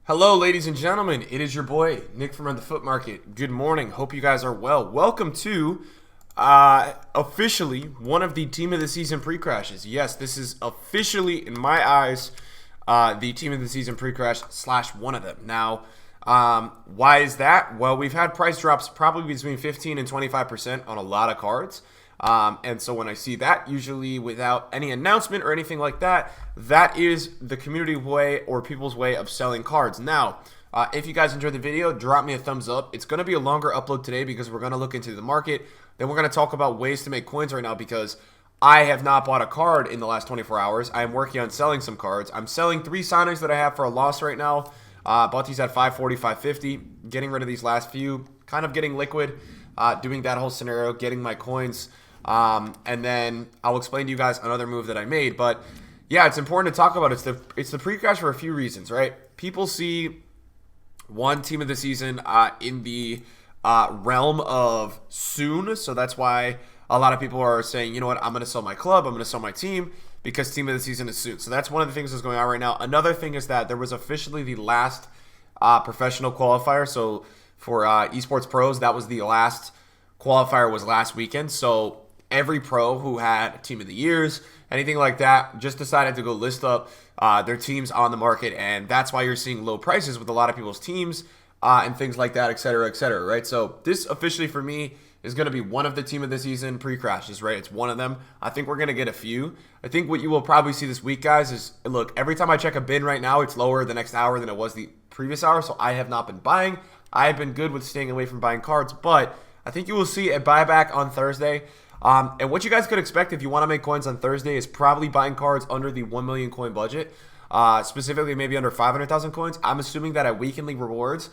Hello, ladies and gentlemen. It is your boy, Nick from the Foot Market. Good morning. Hope you guys are well. Welcome to officially one of the Team of the Season pre-crashes. Yes, this is officially, in my eyes, the Team of the Season pre-crash / one of them. Now, why is that? Well, we've had price drops probably between 15 and 25% on a lot of cards. And so when I see that, usually without any announcement or anything like that, that is the community way or people's way of selling cards. Now, if you guys enjoyed the video, drop me a thumbs up. It's going to be a longer upload today because we're going to look into the market. Then we're going to talk about ways to make coins right now because I have not bought a card in the last 24 hours. I am working on selling some cards. I'm selling 3 signings that I have for a loss right now. Bought these at 540, 550, getting rid of these last few, kind of getting liquid, doing that whole scenario, getting my coins. And then I'll explain to you guys another move that I made. But yeah, it's important to talk about. It's the pre-crash for a few reasons, right? People see one Team of the Season in the realm of soon. So that's why a lot of people are saying, you know what, I'm going to sell my club, I'm going to sell my team because Team of the Season is soon. So that's one of the things that's going on right now. Another thing is that there was officially the last professional qualifier. So for esports pros, that was the last qualifier was last weekend. So every pro who had Team of the Years, anything like that, just decided to go list up their teams on the market, and that's why you're seeing low prices with a lot of people's teams and things like that, et cetera, right? So this officially for me is going to be one of the Team of the Season pre-crashes, right? It's one of them. I think we're going to get a few. I think what you will probably see this week, guys, is, look, every time I check a bin right now, it's lower the next hour than it was the previous hour, so I have not been buying. I have been good with staying away from buying cards, but I think you will see a buyback on Thursday. And what you guys could expect if you want to make coins on Thursday is probably buying cards under the 1 million coin budget, specifically maybe under 500,000 coins. I'm assuming that at weekly rewards,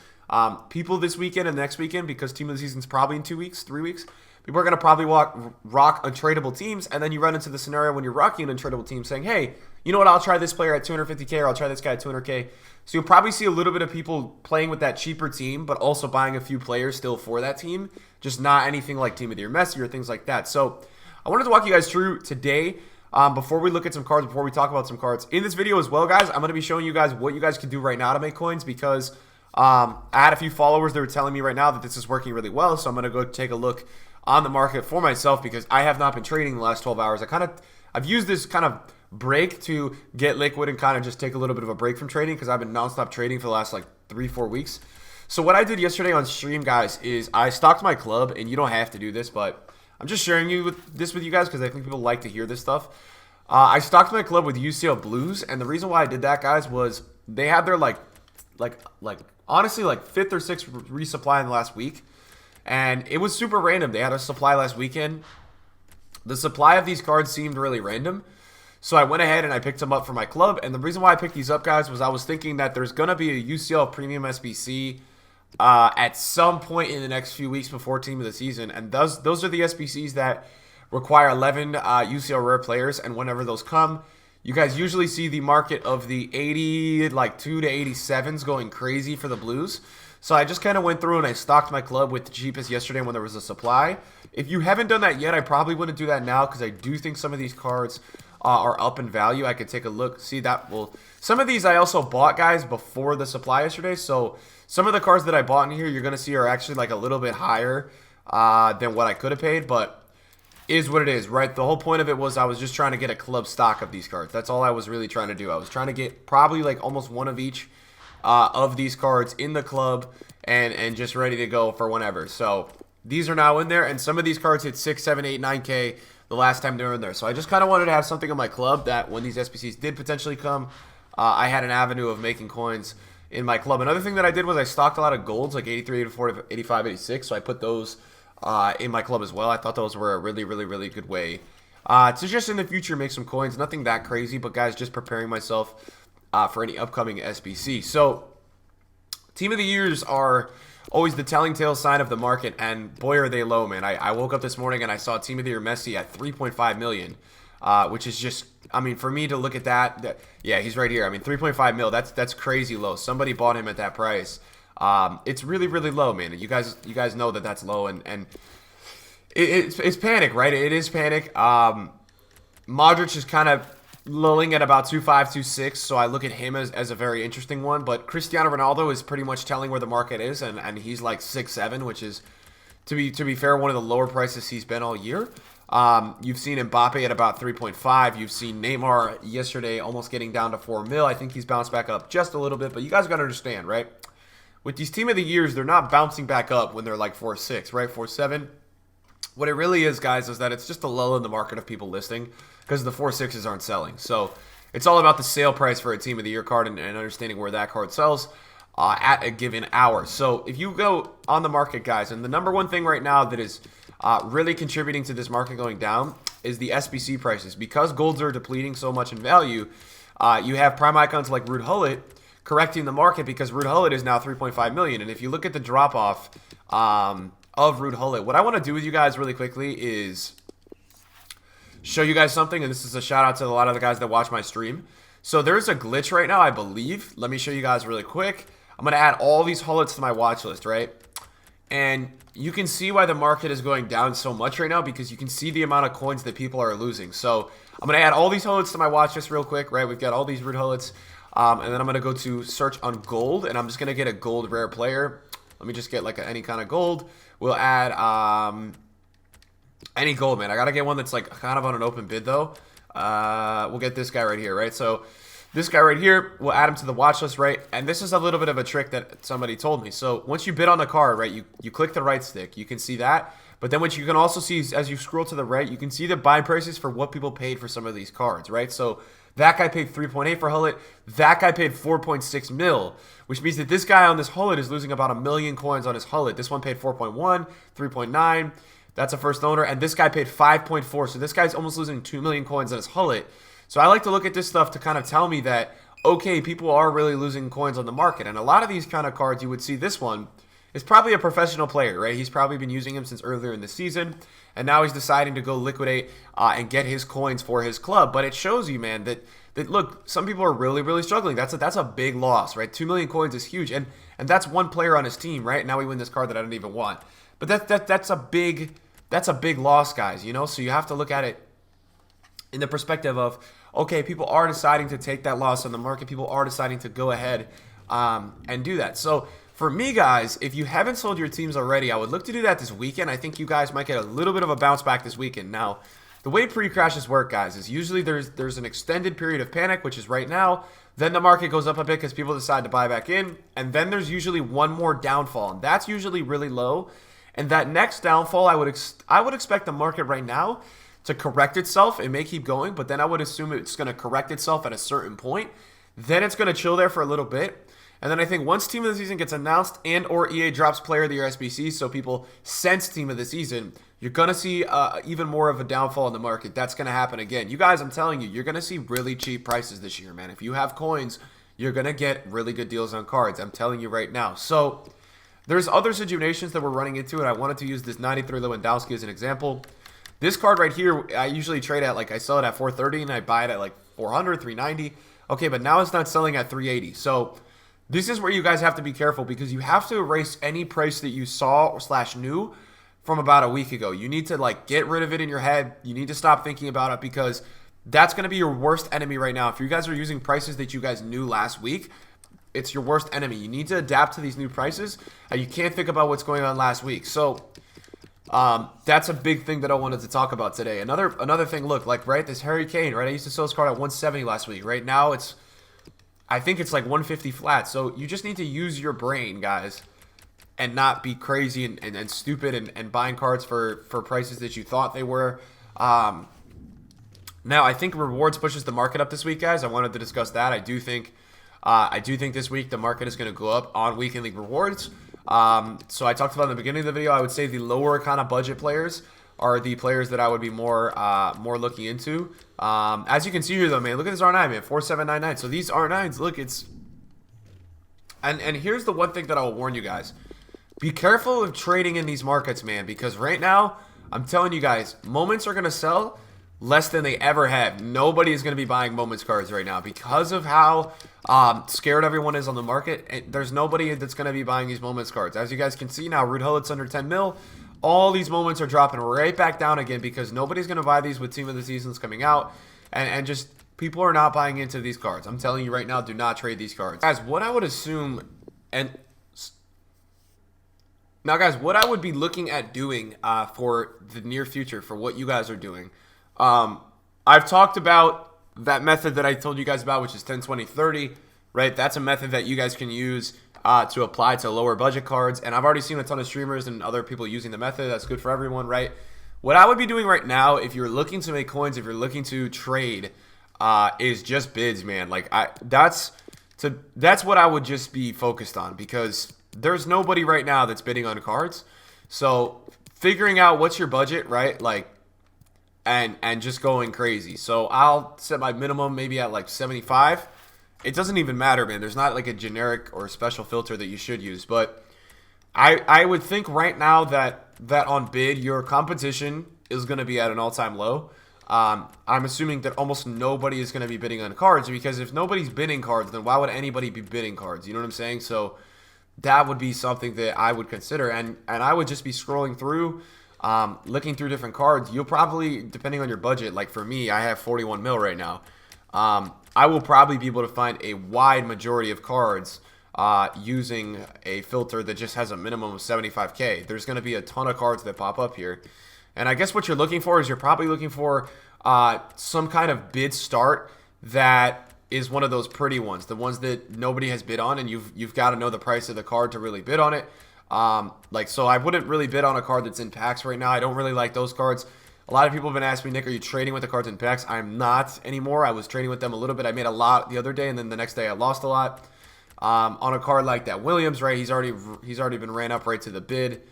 people this weekend and next weekend, because Team of the Season is probably in 2 weeks, 3 weeks, people are going to probably rock untradeable teams, and then you run into the scenario when you're rocking an untradeable team saying, hey, you know what, I'll try this player at 250K or I'll try this guy at 200K. So you'll probably see a little bit of people playing with that cheaper team, but also buying a few players still for that team, just not anything like Team of the Year Messi or things like that. So I wanted to walk you guys through today, before we look at some cards, before we talk about some cards. In this video as well, guys, I'm going to be showing you guys what you guys can do right now to make coins because I had a few followers that were telling me right now that this is working really well. So I'm going to go take a look on the market for myself because I have not been trading the last 12 hours. I've used this kind of break to get liquid and kind of just take a little bit of a break from trading because I've been nonstop trading for the last like 3-4 weeks. So what I did yesterday on stream, guys, is I stocked my club, and you don't have to do this, but I'm just sharing this with you guys because I think people like to hear this stuff. I stocked my club with UCL Blues, and the reason why I did that, guys, was they had their honestly like 5th or 6th resupply in the last week, and it was super random. They had a supply last weekend. The supply of these cards seemed really random. So I went ahead and I picked them up for my club. And the reason why I picked these up, guys, was I was thinking that there's going to be a UCL Premium SBC at some point in the next few weeks before Team of the Season. And those are the SBCs that require 11 UCL Rare players. And whenever those come, you guys usually see the market of the 82 to 87s going crazy for the Blues. So I just kind of went through and I stocked my club with the cheapest yesterday when there was a supply. If you haven't done that yet, I probably wouldn't do that now because I do think some of these cards are up in value. I could take a look, see that. Well, some of these I also bought, guys, before the supply yesterday. So some of the cards that I bought in here, you're going to see are actually like a little bit higher than what I could have paid, but is what it is, right? The whole point of it was I was just trying to get a club stock of these cards. That's all I was really trying to do. I was trying to get probably like almost one of each of these cards in the club and just ready to go for whenever. So these are now in there, and some of these cards hit 6, 7, 8, 9K the last time they were in there. So I just kind of wanted to have something in my club that when these SBCs did potentially come, I had an avenue of making coins in my club. Another thing that I did was I stocked a lot of golds, like 83, 84, 85, 86. So I put those in my club as well. I thought those were a really, really, really good way to just in the future make some coins. Nothing that crazy, but guys, just preparing myself for any upcoming SBC. So Team of the Years are always the telling tale sign of the market, and boy are they low, man. I woke up this morning and I saw Team of the Year Messi at 3.5 million, which is just, I mean, for me to look at that, yeah, he's right here. I mean, 3.5 mil, that's crazy low. Somebody bought him at that price. It's really, really low, man. You guys know that that's low, and it's panic, right? It is panic. Modric is kind of lulling at about 2.5, 2.6, so I look at him as a very interesting one. But Cristiano Ronaldo is pretty much telling where the market is, and he's like 6.7, which is, to be fair, one of the lower prices he's been all year. You've seen Mbappe at about 3.5. You've seen Neymar yesterday almost getting down to 4 mil. I think he's bounced back up just a little bit, but you guys got to understand, right? With these team of the years, they're not bouncing back up when they're like 4.6, right? 4.7. What it really is, guys, is that it's just a lull in the market of people listing because the 4.6s aren't selling. So it's all about the sale price for a team of the year card and understanding where that card sells at a given hour. So if you go on the market, guys, and the number one thing right now that is really contributing to this market going down is the SBC prices. Because golds are depleting so much in value, you have prime icons like Ruud Gullit correcting the market because Ruud Gullit is now 3.5 million. And if you look at the drop-off of Ruud Gullit, what I want to do with you guys really quickly is show you guys something, and this is a shout out to a lot of the guys that watch my stream. So there's a glitch right now, I believe. Let me show you guys really quick. I'm going to add all these Gullits to my watch list, right? And you can see why the market is going down so much right now because you can see the amount of coins that people are losing. So I'm going to add all these Gullits to my watch list real quick, right? We've got all these Ruud Gullits. And then I'm going to go to search on gold, and I'm just going to get a gold rare player. Let me just get like any kind of gold. We'll add any gold, man. I got to get one that's like kind of on an open bid, though. We'll get this guy right here, right? So this guy right here, we'll add him to the watch list, right? And this is a little bit of a trick that somebody told me. So once you bid on the card, right, you click the right stick. You can see that. But then what you can also see is as you scroll to the right, you can see the buy prices for what people paid for some of these cards, right? So that guy paid 3.8 for Gullit. That guy paid 4.6 mil, which means that this guy on this Gullit is losing about 1 million coins on his Gullit. This one paid 4.1, 3.9. That's a first owner. And this guy paid 5.4. So this guy's almost losing 2 million coins on his Gullit. So I like to look at this stuff to kind of tell me that, okay, people are really losing coins on the market. And a lot of these kind of cards, you would see this one is probably a professional player, right? He's probably been using him since earlier in the season. And now he's deciding to go liquidate and get his coins for his club. But it shows you, man, that look, some people are really, really struggling. That's a big loss, right? 2 million coins is huge. And that's one player on his team, right? Now we win this card that I don't even want. But that's a big loss, guys, you know? So you have to look at it in the perspective of, okay, people are deciding to take that loss on the market. People are deciding to go ahead and do that. So for me, guys, if you haven't sold your teams already, I would look to do that this weekend. I think you guys might get a little bit of a bounce back this weekend. Now, the way pre-crashes work, guys, is usually there's an extended period of panic, which is right now. Then the market goes up a bit because people decide to buy back in. And then there's usually one more downfall, and that's usually really low. And that next downfall, I would expect the market right now to correct itself. It may keep going, but then I would assume it's going to correct itself at a certain point. Then it's going to chill there for a little bit. And then I think once Team of the Season gets announced and or EA drops Player of the Year SBC, so people sense Team of the Season, you're going to see even more of a downfall in the market. That's going to happen again. You guys, I'm telling you, you're going to see really cheap prices this year, man. If you have coins, you're going to get really good deals on cards. I'm telling you right now. So there's other situations that we're running into, and I wanted to use this 93 Lewandowski as an example. This card right here, I usually trade at, like, I sell it at 430, and I buy it at, like, 400, 390. Okay, but now it's not selling at 380. So this is where you guys have to be careful because you have to erase any price that you saw or /knew from about a week ago. You need to, like, get rid of it in your head. You need to stop thinking about it because that's going to be your worst enemy right now. If you guys are using prices that you guys knew last week, it's your worst enemy. You need to adapt to these new prices, and you can't think about what's going on last week. So that's a big thing that I wanted to talk about today. Another thing, look, like, right, this Harry Kane, right? I used to sell this card at 170 last week. Right now, I think it's like 150 flat. So you just need to use your brain, guys, and not be crazy and stupid and buying cards for prices that you thought they were. Now, I think rewards pushes the market up this week, guys. I wanted to discuss that. I do think this week the market is going to go up on weekend league rewards. So I talked about in the beginning of the video, I would say the lower kind of budget players are the players that I would be more looking into. As you can see here, though, man, look at this R9, man, 4799. So these R9s, look, it's and here's the one thing that I will warn you guys: be careful of trading in these markets, man, because right now I'm telling you guys, moments are gonna sell less than they ever have. Nobody is gonna be buying moments cards right now because of how scared everyone is on the market. There's nobody that's gonna be buying these moments cards. As you guys can see now, Ruud Gullit's under 10 mil. All these moments are dropping right back down again because nobody's going to buy these with Team of the Seasons coming out. And just People are not buying into these cards. I'm telling you right now, do not trade these cards. Guys, what I would assume, and now guys, what I would be looking at doing for the near future, for what you guys are doing, I've talked about that method that I told you guys about, which is 10, 20, 30, right? That's a method that you guys can use to apply to lower budget cards, and I've already seen a ton of streamers and other people using the method. That's good for everyone, right? What I would be doing right now, if you're looking to make coins, if you're looking to trade, is just bids, man. Like that's what I would just be focused on, because there's nobody right now that's bidding on cards. So figuring out what's your budget, right? Like, and just going crazy. So I'll set my minimum maybe at like 75. It doesn't even matter, man. There's not like a generic or special filter that you should use, but I would think right now that on bid your competition is going to be at an all-time low. I'm assuming that almost nobody is going to be bidding on cards, because if nobody's bidding cards, then why would anybody be bidding cards? You know what I'm saying? So that would be something that I would consider, and I would just be scrolling through, looking through different cards. You'll probably, depending on your budget, like for me, I have 41 mil right now. I will probably be able to find a wide majority of cards using a filter that just has a minimum of 75K. There's going to be a ton of cards that pop up here. And I guess what you're looking for is you're probably looking for some kind of bid start that is one of those pretty ones, the ones that nobody has bid on, and you've got to know the price of the card to really bid on it. So I wouldn't really bid on a card that's in packs right now. I don't really like those cards. A lot of people have been asking me, Nick, are you trading with the cards in packs? I'm not anymore. I was trading with them a little bit. I made a lot the other day, and then the next day I lost a lot. On a card like that Williams, right? He's already been ran up right to the bid.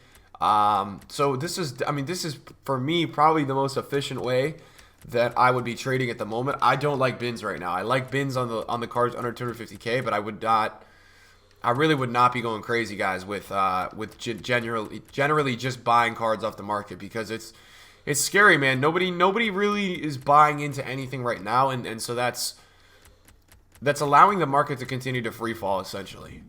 So this is for me probably the most efficient way that I would be trading at the moment. I don't like bins right now. I like bins on the cards under 250K, but I really would not be going crazy, guys, with generally just buying cards off the market, because it's scary, man. Nobody really is buying into anything right now, and so that's allowing the market to continue to free fall, essentially.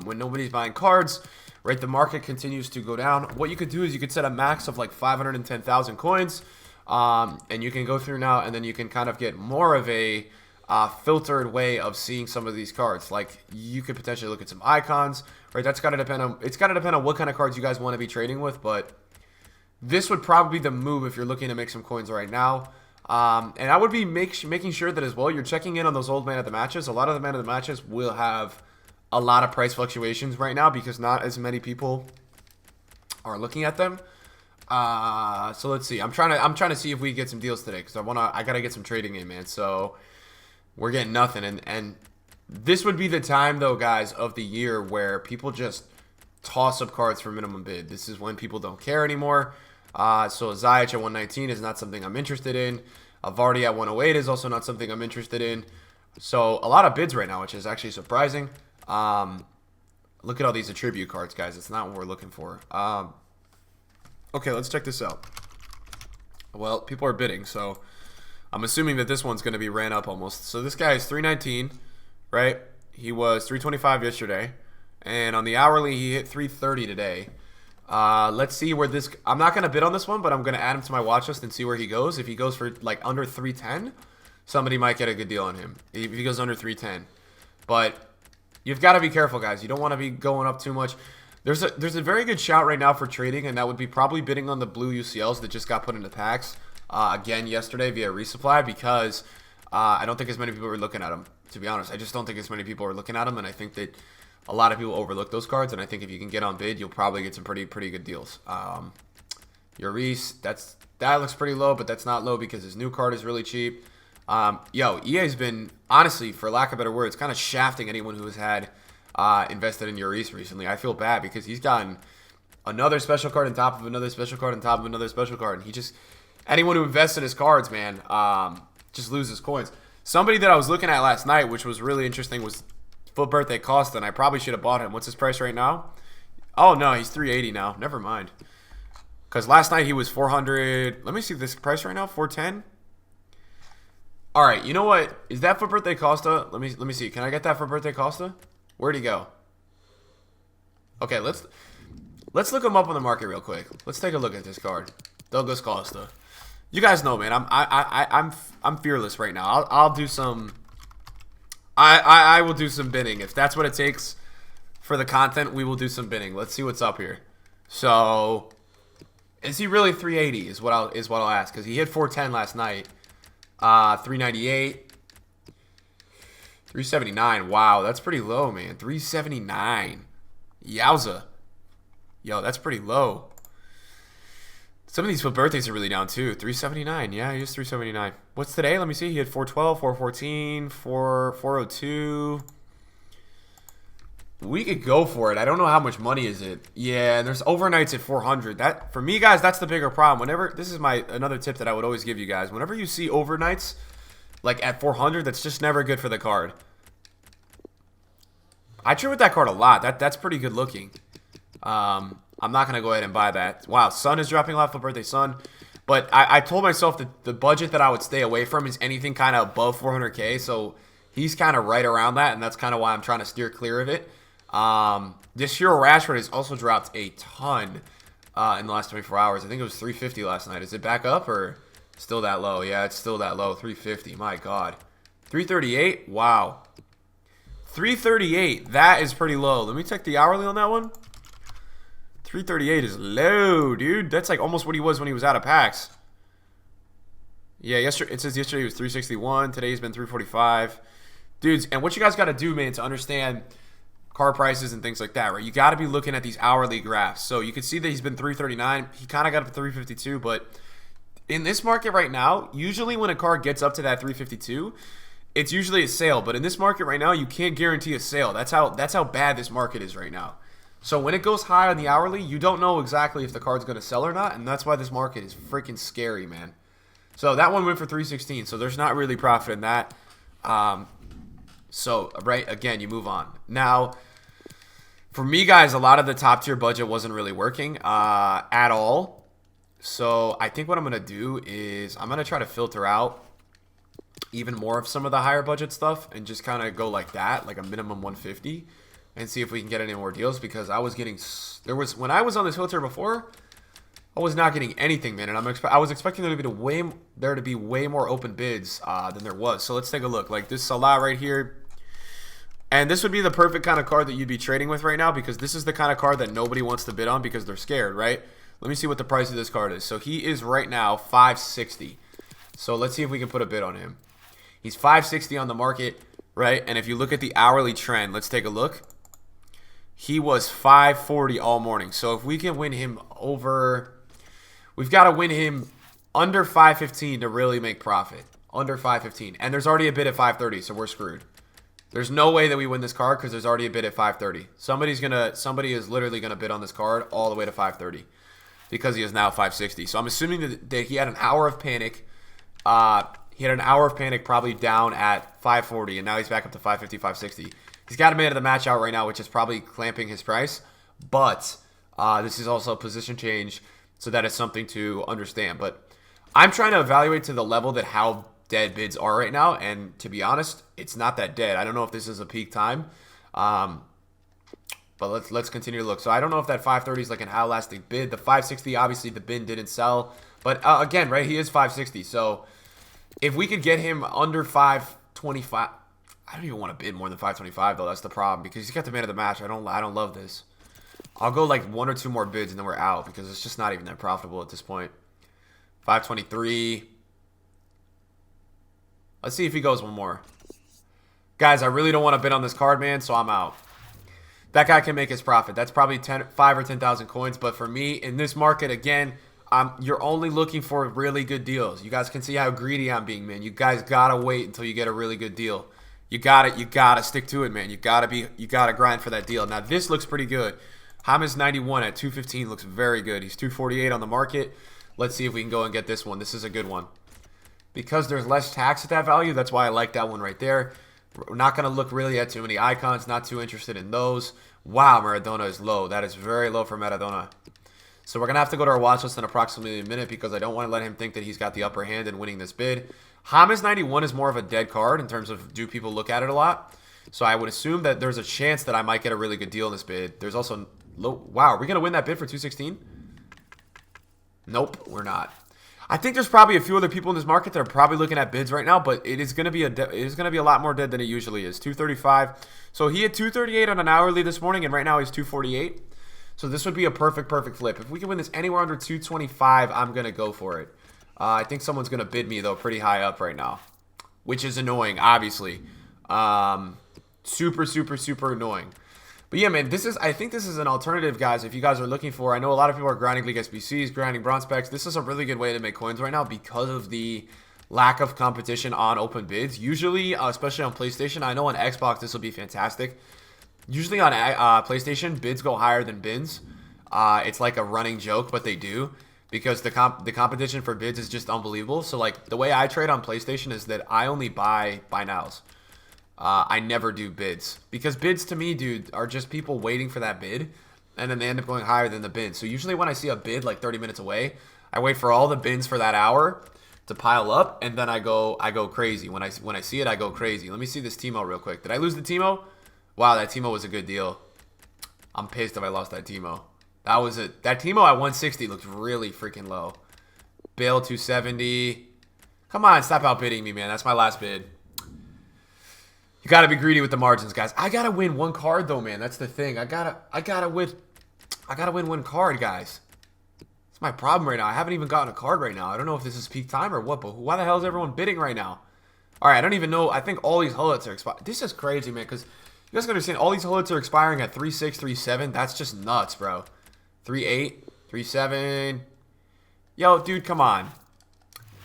When nobody's buying cards, right, the market continues to go down. What you could do is you could set a max of like 510,000 coins, and you can go through now, and then you can kind of get more of a filtered way of seeing some of these cards. Like you could potentially look at some icons, right? It's got to depend on what kind of cards you guys want to be trading with, but this would probably be the move if you're looking to make some coins right now. And I would be making sure that as well you're checking in on those old man of the matches. A lot of the man of the matches will have a lot of price fluctuations right now because not as many people are looking at them. So let's see. I'm trying to see if we get some deals today, because I gotta get some trading in, man. So we're getting nothing, and this would be the time though, guys, of the year where people just toss up cards for minimum bid. This is when people don't care anymore. So Ziyech at 119 is not something I'm interested in. Vardy at 108 is also not something I'm interested in. So a lot of bids right now, which is actually surprising. Look at all these attribute cards, guys. It's not what we're looking for. Okay, let's check this out. Well, people are bidding, so I'm assuming that this one's going to be ran up almost. So this guy is 319, right? He was 325 yesterday, and on the hourly he hit 330 today. Let's see where this. I'm not going to bid on this one, but I'm going to add him to my watch list and see where he goes. If he goes for like under 310, somebody might get a good deal on him. If he goes under 310, but you've got to be careful, guys. You don't want to be going up too much. There's a very good shout right now for trading, and that would be probably bidding on the blue UCLs that just got put into packs again yesterday via resupply, because I don't think as many people are looking at them. To be honest, I just don't think as many people are looking at them, and I think that a lot of people overlook those cards, and I think if you can get on bid, you'll probably get some pretty good deals. Lloris, that looks pretty low, but that's not low because his new card is really cheap. EA's been, honestly, for lack of better words, kind of shafting anyone who has had invested in Lloris recently. I feel bad because he's gotten another special card on top of another special card on top of another special card, and anyone who invests in his cards, man, just loses coins. Somebody that I was looking at last night, which was really interesting, was Foot Birthday Costa, and I probably should have bought him. What's his price right now? Oh, no, he's 380 now. Never mind. Because last night he was 400. Let me see this price right now, 410. All right, you know what? Is that Foot Birthday Costa? Let me see. Can I get that Foot Birthday Costa? Where'd he go? Okay, let's look him up on the market real quick. Let's take a look at this card. Douglas Costa. You guys know, man. I'm fearless right now. I'll do some. I will do some bidding if that's what it takes for the content. We will do some bidding. Let's see what's up here. So, is he really 380? Is what I'll ask, because he hit 410 last night. 398, 379. Wow, that's pretty low, man. 379. Yowza. Yo, that's pretty low. Some of these birthdays are really down too. 379. Yeah, he is 379. What's today? Let me see. He had 412, 414, 402. We could go for it. I don't know how much money is it. Yeah, and there's overnights at 400. That, for me, guys, that's the bigger problem. Whenever, this is another tip that I would always give you guys. Whenever you see overnights like at 400, that's just never good for the card. I trade with that card a lot. That's pretty good looking. I'm not gonna go ahead and buy that. Wow, Sun is dropping off for birthday, Sun. But I told myself that the budget that I would stay away from is anything kind of above 400K. So he's kind of right around that, and that's kind of why I'm trying to steer clear of it. This Hero Rashford has also dropped a ton in the last 24 hours. I think it was 350 last night. Is it back up or still that low? Yeah, it's still that low. 350. My God. 338. Wow. 338. That is pretty low. Let me check the hourly on that one. 338 is low, dude. That's like almost what he was when he was out of packs. Yeah, yesterday it says yesterday he was 361. Today he's been 345. Dudes, and what you guys got to do, man, to understand car prices and things like that, right? You got to be looking at these hourly graphs. So you can see that he's been 339. He kind of got up to 352, but in this market right now, usually when a car gets up to that 352, it's usually a sale. But in this market right now, you can't guarantee a sale. That's how bad this market is right now. So when it goes high on the hourly, you don't know exactly if the card's going to sell or not, and that's why this market is freaking scary, man. So that one went for 316, so there's not really profit in that. So, right, again, you move on. Now, for me, guys, a lot of the top-tier budget wasn't really working at all. So I think what I'm going to do is I'm going to try to filter out even more of some of the higher budget stuff and just kind of go like that, like a minimum 150. And see if we can get any more deals, because I was getting when I was on this filter before, I was not getting anything, man. And I was expecting there to be way more open bids than there was. So let's take a look. Like this Salah right here, and this would be the perfect kind of card that you'd be trading with right now, because this is the kind of card that nobody wants to bid on because they're scared, right? Let me see what the price of this card is. So he is right now 560. So let's see if we can put a bid on him. He's 560 on the market, right? And if you look at the hourly trend, let's take a look. He was 540 all morning. So if we can win him over, we've got to win him under 515 to really make profit. Under 515. And there's already a bid at 530, so we're screwed. There's no way that we win this card because there's already a bid at 530. Somebody is literally gonna bid on this card all the way to 530 because he is now 560. So I'm assuming that he had an hour of panic. He had an hour of panic probably down at 540, and now he's back up to 550, 560. He's got a man of the match out right now, which is probably clamping his price. But this is also a position change, so that is something to understand. But I'm trying to evaluate to the level that how dead bids are right now. And to be honest, it's not that dead. I don't know if this is a peak time. But let's continue to look. So I don't know if that 530 is like an outlasting bid. The 560, obviously, the bid didn't sell. But again, right, he is 560. So if we could get him under 525... I don't even want to bid more than 525 though. That's the problem, because he's got the man of the match. I don't love this. I'll go like one or two more bids and then we're out, because it's just not even that profitable at this point. 523. Let's see if he goes one more. Guys, I really don't want to bid on this card, man, so I'm out. That guy can make his profit. That's probably 5 or 10,000 coins, but for me in this market, again, you're only looking for really good deals. You guys can see how greedy I'm being, man. You guys gotta wait until you get a really good deal. You gotta stick to it, man. You gotta grind for that deal. Now this looks pretty good. James 91 at 215 looks very good. He's 248 on the market. Let's see if we can go and get this one. This is a good one. Because there's less tax at that value, that's why I like that one right there. We're not gonna look really at too many icons, not too interested in those. Wow, Maradona is low. That is very low for Maradona. So we're going to have to go to our watch list in approximately a minute, because I don't want to let him think that he's got the upper hand in winning this bid. James 91 is more of a dead card in terms of do people look at it a lot. So I would assume that there's a chance that I might get a really good deal in this bid. There's also low. Wow, are we going to win that bid for 216? Nope, we're not. I think there's probably a few other people in this market that are probably looking at bids right now, but it is going to be a lot more dead than it usually is. 235. So he had 238 on an hourly this morning, and right now he's 248. So this would be a perfect flip. If we can win this anywhere under 225, I'm going to go for it. I think someone's going to bid me, though, pretty high up right now, which is annoying, obviously. Super annoying. But yeah, man, I think this is an alternative, guys, if you guys are looking for. I know a lot of people are grinding League SBCs, grinding bronze specs. This is a really good way to make coins right now because of the lack of competition on open bids. Usually, especially on PlayStation, I know on Xbox this will be fantastic. Usually on PlayStation, bids go higher than bins. It's like a running joke, but they do because the competition for bids is just unbelievable. So like the way I trade on PlayStation is that I only buy nows. I never do bids because bids to me, dude, are just people waiting for that bid, and then they end up going higher than the bid. So usually when I see a bid like 30 minutes away, I wait for all the bids for that hour to pile up, and then I go crazy. When I see it, I go crazy. Let me see this Timo real quick. Did I lose the Timo? Wow, that Timo was a good deal. I'm pissed if I lost that Timo. That Timo at 160 looked really freaking low. Bale 270. Come on, stop outbidding me, man. That's my last bid. You gotta be greedy with the margins, guys. I gotta win one card though, man. That's the thing. I gotta win one card, guys. It's my problem right now. I haven't even gotten a card right now. I don't know if this is peak time or what, but why the hell is everyone bidding right now? All right, I don't even know. I think all these hullets are expired. This is crazy, man, because you guys gotta understand all these hullets are expiring at 3.6, 3.7. That's just nuts, bro. 3.8, 3.7. Yo, dude, come on.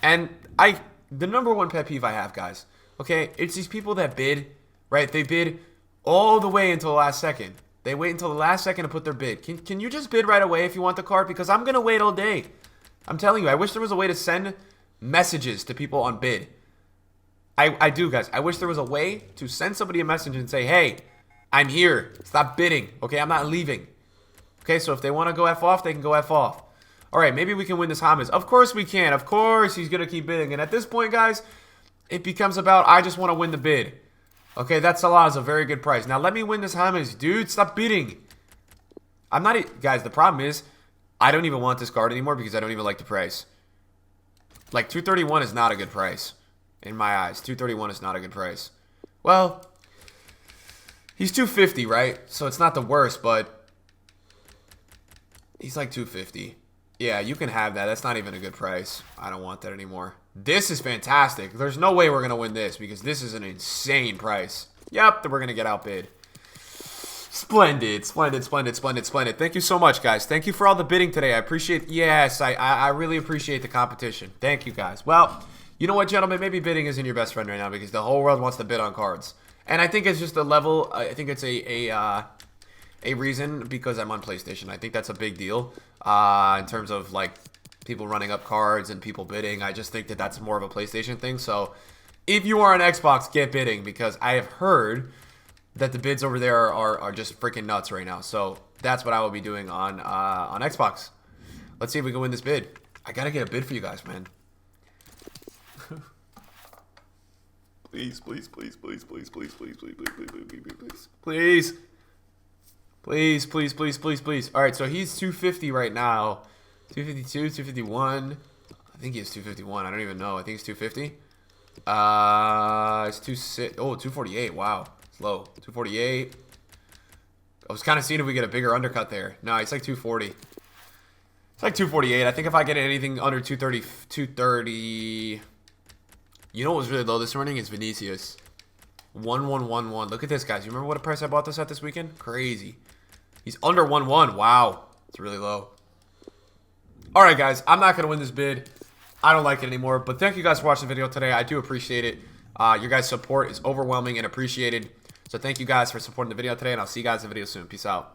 And the number one pet peeve I have, guys. Okay, it's these people that bid, right? They bid all the way until the last second. They wait until the last second to put their bid. Can you just bid right away if you want the card? Because I'm going to wait all day. I'm telling you, I wish there was a way to send messages to people on bid. I do, guys. I wish there was a way to send somebody a message and say, hey, I'm here. Stop bidding. Okay, I'm not leaving. Okay, so if they want to go F off, they can go F off. All right, maybe we can win this Hamas. Of course we can. Of course he's going to keep bidding. And at this point, guys, it becomes about, I just want to win the bid. Okay, that Salah is a very good price. Now, let me win this Hamas. Dude, stop bidding. Guys, the problem is, I don't even want this card anymore because I don't even like the price. Like, 231 is not a good price. In my eyes, 231 is not a good price. Well, he's 250, right? So it's not the worst, but he's like 250. Yeah, you can have that. That's not even a good price. I don't want that anymore. This is fantastic. There's no way we're going to win this because this is an insane price. Yep, we're going to get outbid. Splendid. Thank you so much, guys. Thank you for all the bidding today. I appreciate Yes, I really appreciate the competition. Thank you, guys. Well, you know what, gentlemen? Maybe bidding isn't your best friend right now because the whole world wants to bid on cards. And I think it's just a level. I think it's a reason because I'm on PlayStation. I think that's a big deal in terms of like people running up cards and people bidding. I just think that that's more of a PlayStation thing. So if you are on Xbox, get bidding because I have heard that the bids over there are just freaking nuts right now. So that's what I will be doing on Xbox. Let's see if we can win this bid. I gotta get a bid for you guys, man. Please. All right, so he's 250 right now. 252, 251. I think he is 251. I don't even know. I think it's 250. It's 248. Wow, it's low. 248. I was kind of seeing if we get a bigger undercut there. No, it's like 240. It's like 248. I think if I get anything under 230. You know what was really low this morning is Vinicius. 1111. Look at this, guys. You remember what price I bought this at this weekend? Crazy. He's under 11. Wow. It's really low. All right, guys. I'm not going to win this bid. I don't like it anymore. But thank you guys for watching the video today. I do appreciate it. Your guys' support is overwhelming and appreciated. So thank you guys for supporting the video today. And I'll see you guys in the video soon. Peace out.